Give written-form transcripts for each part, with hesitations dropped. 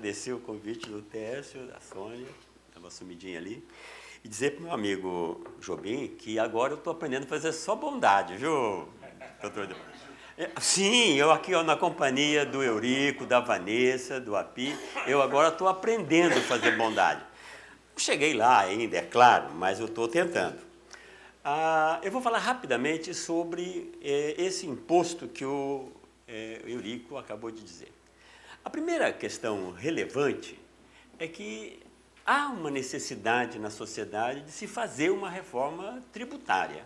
agradecer o convite do Tércio, da Sônia, estava sumidinha ali, e dizer para o meu amigo Jobim que agora eu estou aprendendo a fazer só bondade, viu, doutor? Sim, eu aqui ó, na companhia do Eurico, da Vanessa, do Api, eu agora estou aprendendo a fazer bondade. Não cheguei lá ainda, é claro, mas eu estou tentando. Eu vou falar rapidamente sobre esse imposto que o Eurico acabou de dizer. A primeira questão relevante é que há uma necessidade na sociedade de se fazer uma reforma tributária.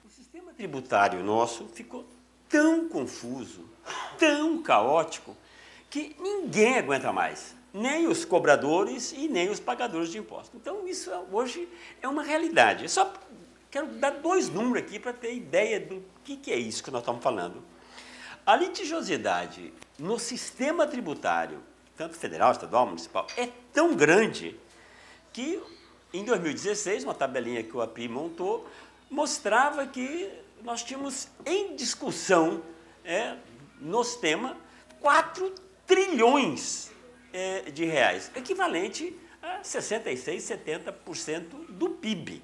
O sistema tributário nosso ficou tão confuso, tão caótico, que ninguém aguenta mais, nem os cobradores e nem os pagadores de impostos. Então, isso hoje é uma realidade. Eu só quero dar 2 números aqui para ter ideia do que é isso que nós estamos falando. A litigiosidade no sistema tributário, tanto federal, estadual, municipal, é tão grande que, em 2016, uma tabelinha que o API montou, mostrava que nós tínhamos em discussão, no sistema, 4 trilhões de reais, equivalente a 66%, 70% do PIB.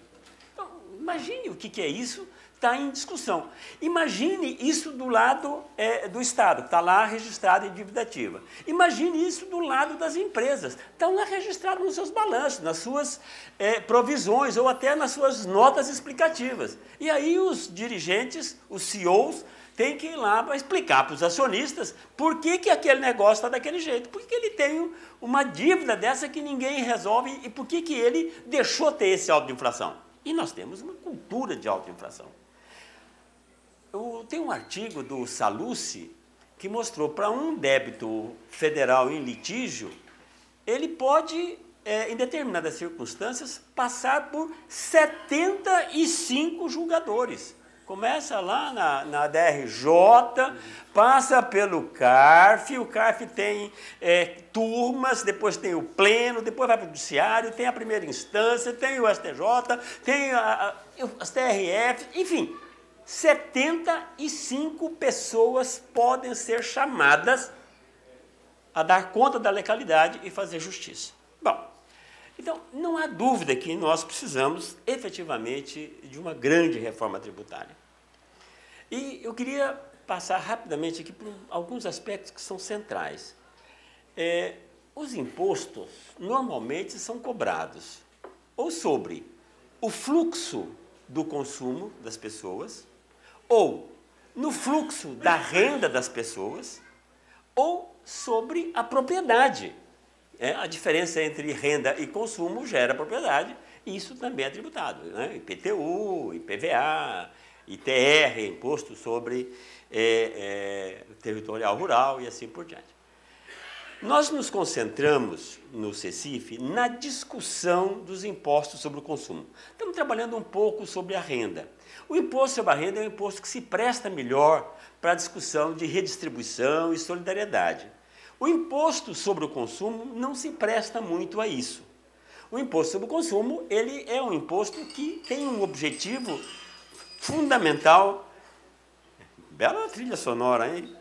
Então, imagine o que é isso, está em discussão. Imagine isso do lado do Estado, está lá registrado em dívida ativa. Imagine isso do lado das empresas, estão lá registrados nos seus balanços, nas suas provisões ou até nas suas notas explicativas. E aí os dirigentes, os CEOs, têm que ir lá para explicar para os acionistas por que aquele negócio está daquele jeito, por que ele tem uma dívida dessa que ninguém resolve e por que ele deixou ter esse alto de inflação. E nós temos uma cultura de alta inflação. Tem um artigo do Salucci que mostrou para um débito federal em litígio, ele pode, em determinadas circunstâncias, passar por 75 julgadores. Começa lá na DRJ, passa pelo CARF, o CARF tem turmas, depois tem o pleno, depois vai para o judiciário, tem a primeira instância, tem o STJ, tem as TRF, enfim, 75 pessoas podem ser chamadas a dar conta da legalidade e fazer justiça. Bom, então, não há dúvida que nós precisamos, efetivamente, de uma grande reforma tributária. E eu queria passar rapidamente aqui por alguns aspectos que são centrais. Os impostos, normalmente, são cobrados ou sobre o fluxo do consumo das pessoas, ou no fluxo da renda das pessoas, ou sobre a propriedade. A diferença entre renda e consumo gera propriedade, e isso também é tributado. IPTU, IPVA, ITR, Imposto sobre Territorial Rural e assim por diante. Nós nos concentramos no CECIF na discussão dos impostos sobre o consumo. Estamos trabalhando um pouco sobre a renda. O imposto sobre a renda é um imposto que se presta melhor para a discussão de redistribuição e solidariedade. O imposto sobre o consumo não se presta muito a isso. O imposto sobre o consumo, ele é um imposto que tem um objetivo fundamental. Bela trilha sonora, hein?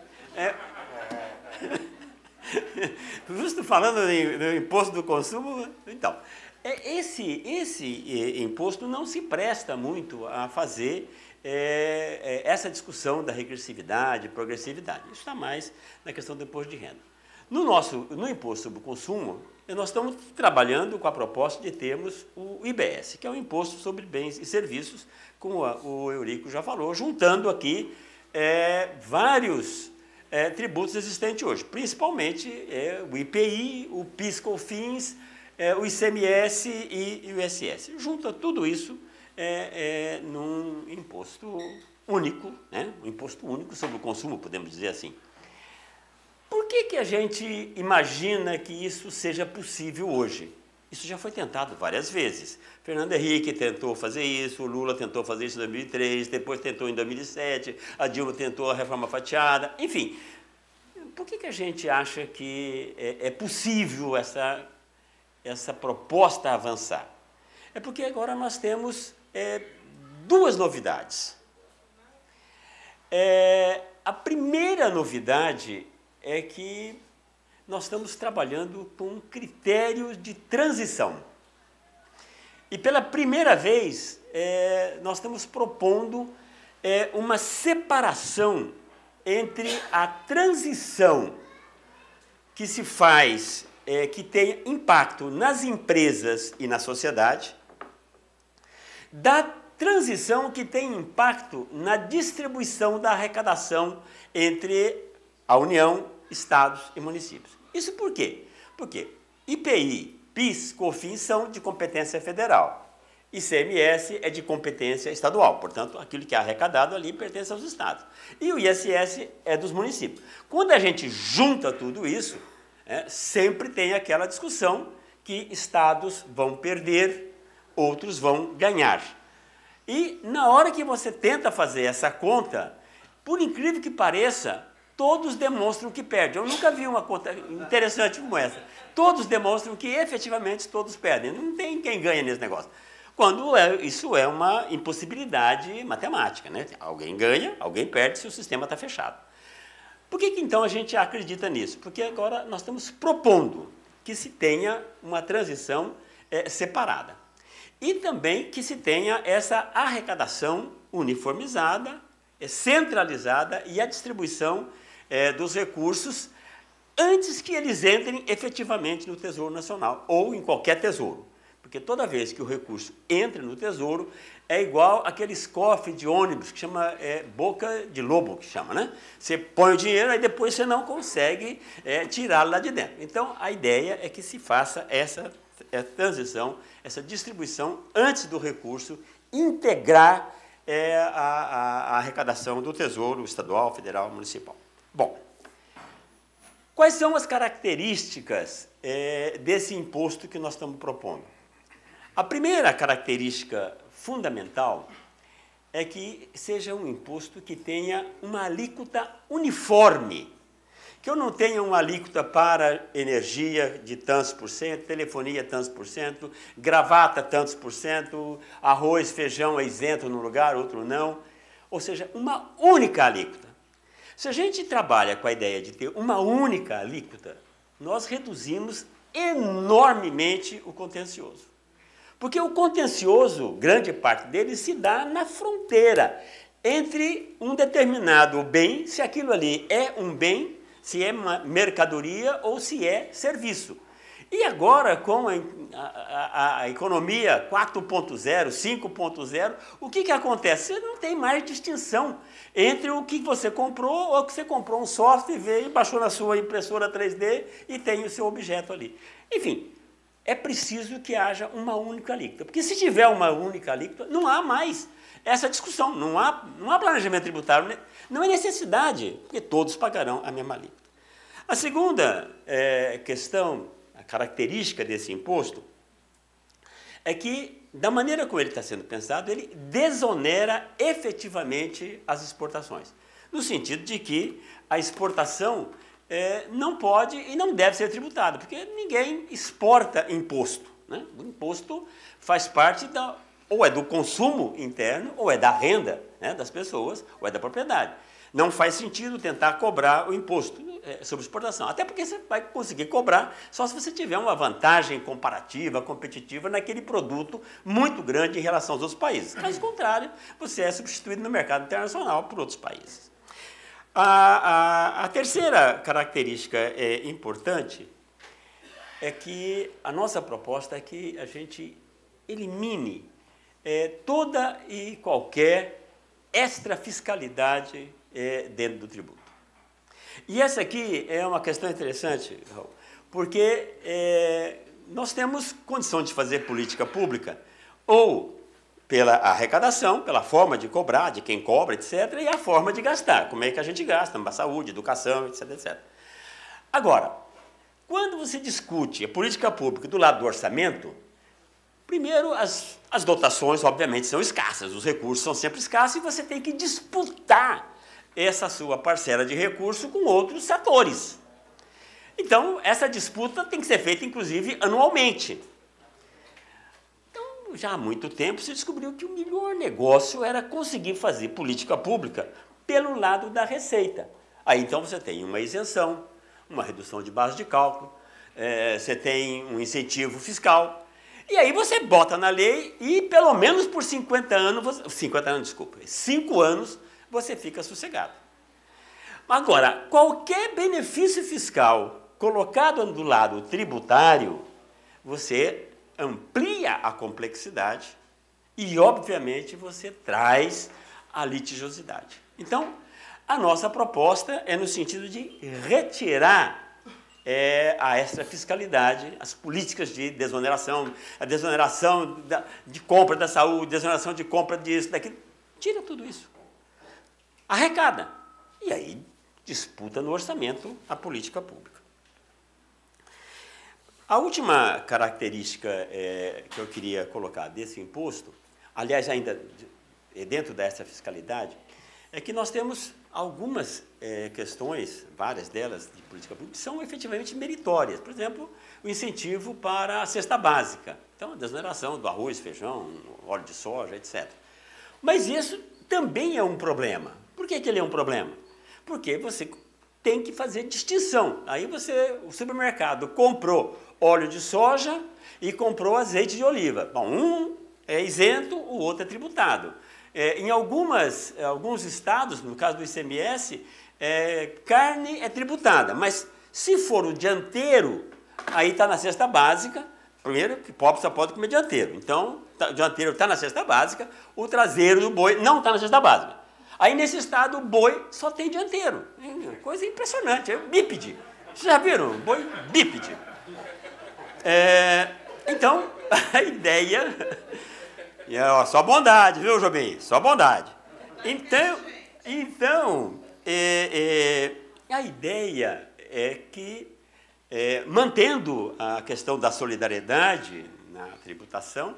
Justo falando do imposto do consumo, então, esse imposto não se presta muito a fazer essa discussão da regressividade, progressividade. Isso está mais na questão do imposto de renda. No imposto sobre o consumo, nós estamos trabalhando com a proposta de termos o IBS, que é o Imposto sobre Bens e Serviços, como o Eurico já falou, juntando aqui vários tributos existentes hoje, principalmente o IPI, o PIS/COFINS, o ICMS e o ISS. Junta tudo isso num imposto único, um imposto único sobre o consumo, podemos dizer assim. Por que a gente imagina que isso seja possível hoje? Isso já foi tentado várias vezes. Fernando Henrique tentou fazer isso, o Lula tentou fazer isso em 2003, depois tentou em 2007, a Dilma tentou a reforma fatiada, enfim. Por que a gente acha que é possível essa proposta avançar? É porque agora nós temos 2 novidades. A primeira novidade é que nós estamos trabalhando com critérios de transição. E pela primeira vez, nós estamos propondo uma separação entre a transição que se faz, que tem impacto nas empresas e na sociedade, da transição que tem impacto na distribuição da arrecadação entre a União, Estados e municípios. Isso por quê? Porque IPI, PIS, COFINS são de competência federal. ICMS é de competência estadual, portanto, aquilo que é arrecadado ali pertence aos estados. E o ISS é dos municípios. Quando a gente junta tudo isso, sempre tem aquela discussão que estados vão perder, outros vão ganhar. E na hora que você tenta fazer essa conta, por incrível que pareça, todos demonstram que perdem. Eu nunca vi uma conta interessante como essa. Todos demonstram que efetivamente todos perdem. Não tem quem ganha nesse negócio. Quando isso é uma impossibilidade matemática, né? Alguém ganha, alguém perde se o sistema está fechado. Por que então a gente acredita nisso? Porque agora nós estamos propondo que se tenha uma transição separada. E também que se tenha essa arrecadação uniformizada, centralizada e a distribuição dos recursos antes que eles entrem efetivamente no Tesouro Nacional ou em qualquer tesouro. Porque toda vez que o recurso entra no Tesouro, é igual aqueles cofres de ônibus que chama boca de lobo, que chama, né? Você põe o dinheiro, aí depois você não consegue tirá-lo lá de dentro. Então, a ideia é que se faça essa transição, essa distribuição antes do recurso integrar a arrecadação do Tesouro Estadual, Federal, Municipal. Bom, quais são as características desse imposto que nós estamos propondo? A primeira característica fundamental é que seja um imposto que tenha uma alíquota uniforme, que eu não tenha uma alíquota para energia de tantos por cento, telefonia tantos por cento, gravata tantos por cento, arroz, feijão é isento num lugar, outro não, ou seja, uma única alíquota. Se a gente trabalha com a ideia de ter uma única alíquota, nós reduzimos enormemente o contencioso. Porque o contencioso, grande parte dele, se dá na fronteira entre um determinado bem, se aquilo ali é um bem, se é uma mercadoria ou se é serviço. E agora, com a economia 4.0, 5.0, o que acontece? Você não tem mais distinção entre o que você comprou ou que você comprou um software, veio, baixou na sua impressora 3D e tem o seu objeto ali. Enfim, é preciso que haja uma única alíquota, porque se tiver uma única alíquota, não há mais essa discussão, não há planejamento tributário, não é necessidade, porque todos pagarão a mesma alíquota. A segunda questão, a característica desse imposto, é que, da maneira como ele está sendo pensado, ele desonera efetivamente as exportações, no sentido de que a exportação não pode e não deve ser tributada, porque ninguém exporta imposto, né? O imposto faz parte ou é do consumo interno, ou é da renda, né, das pessoas, ou é da propriedade. Não faz sentido tentar cobrar o imposto sobre exportação, até porque você vai conseguir cobrar só se você tiver uma vantagem comparativa, competitiva naquele produto muito grande em relação aos outros países. Caso contrário, você é substituído no mercado internacional por outros países. A terceira característica importante é que a nossa proposta é que a gente elimine toda e qualquer extrafiscalidade dentro do tributo. E essa aqui é uma questão interessante, Raul, porque nós temos condição de fazer política pública ou pela arrecadação, pela forma de cobrar, de quem cobra, etc., e a forma de gastar, como é que a gente gasta, na saúde, educação, etc., etc. Agora, quando você discute a política pública do lado do orçamento, primeiro, as dotações, obviamente, são escassas, os recursos são sempre escassos e você tem que disputar essa sua parcela de recurso com outros setores. Então, essa disputa tem que ser feita, inclusive, anualmente. Então, já há muito tempo se descobriu que o melhor negócio era conseguir fazer política pública pelo lado da receita. Aí, então, você tem uma isenção, uma redução de base de cálculo, você tem um incentivo fiscal, e aí você bota na lei e pelo menos por 5 anos, você fica sossegado. Agora, qualquer benefício fiscal colocado do lado tributário, você amplia a complexidade e, obviamente, você traz a litigiosidade. Então, a nossa proposta é no sentido de retirar a extrafiscalidade, as políticas de desoneração, a desoneração de compra da saúde, desoneração de compra disso, daquilo. Tira tudo isso. Arrecada. E aí disputa no orçamento a política pública. A última característica que eu queria colocar desse imposto, aliás, ainda dentro dessa fiscalidade, é que nós temos algumas questões, várias delas de política pública, que são efetivamente meritórias. Por exemplo, o incentivo para a cesta básica. Então, a desoneração do arroz, feijão, óleo de soja, etc. Mas isso também é um problema. Por que ele é um problema? Porque você tem que fazer distinção. Aí o supermercado comprou óleo de soja e comprou azeite de oliva. Bom, um é isento, o outro é tributado. Em alguns estados, no caso do ICMS, carne é tributada, mas se for o dianteiro, aí está na cesta básica. Primeiro, que pobre só pode comer dianteiro. Então, o dianteiro está na cesta básica, o traseiro do boi não está na cesta básica. Aí, nesse estado, o boi só tem dianteiro. Coisa impressionante, é bípede. Vocês já viram? Boi bípede. Então, a ideia... só bondade, viu, Jobim? Só bondade. Então a ideia é que, mantendo a questão da solidariedade na tributação,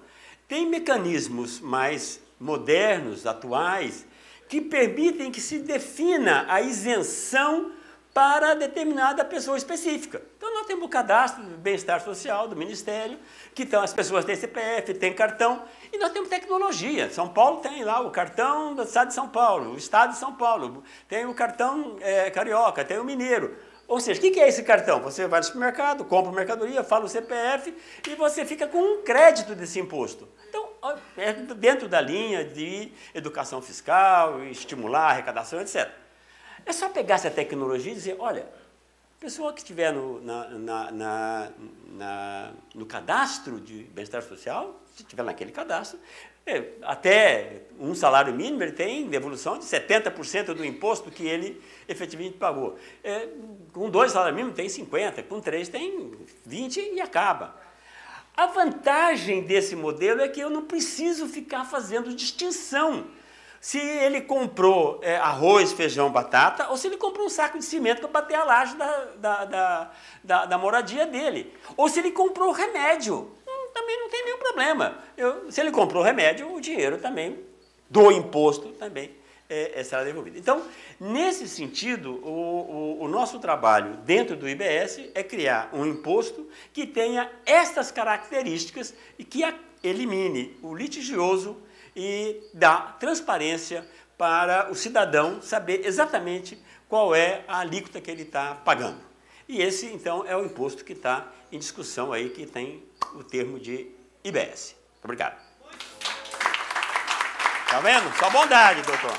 tem mecanismos mais modernos, atuais, que permitem que se defina a isenção para determinada pessoa específica. Então, nós temos o cadastro do bem-estar social do Ministério, que então as pessoas têm CPF, têm cartão, e nós temos tecnologia. São Paulo tem lá o cartão do Estado de São Paulo, o Estado de São Paulo, tem o cartão carioca, tem o mineiro. Ou seja, o que é esse cartão? Você vai no supermercado, compra mercadoria, fala o CPF e você fica com um crédito desse imposto. Então, é dentro da linha de educação fiscal, estimular a arrecadação, etc. É só pegar essa tecnologia e dizer, olha, a pessoa que estiver no cadastro de bem-estar social, se estiver naquele cadastro, até um salário mínimo, ele tem devolução de 70% do imposto que ele efetivamente pagou. Com 2 salários mínimos tem 50%, com 3 tem 20% e acaba. A vantagem desse modelo é que eu não preciso ficar fazendo distinção se ele comprou arroz, feijão, batata, ou se ele comprou um saco de cimento para bater a laje da moradia dele. Ou se ele comprou remédio, também não tem nenhum problema. Se ele comprou remédio, o dinheiro também, do imposto, também será devolvido. Então, nesse sentido, o nosso trabalho dentro do IBS é criar um imposto que tenha estas características e que elimine o litigioso e dá transparência para o cidadão saber exatamente qual é a alíquota que ele está pagando. E esse, então, é o imposto que está em discussão aí, que tem o termo de IBS. Obrigado. Tá vendo? Só bondade, doutor.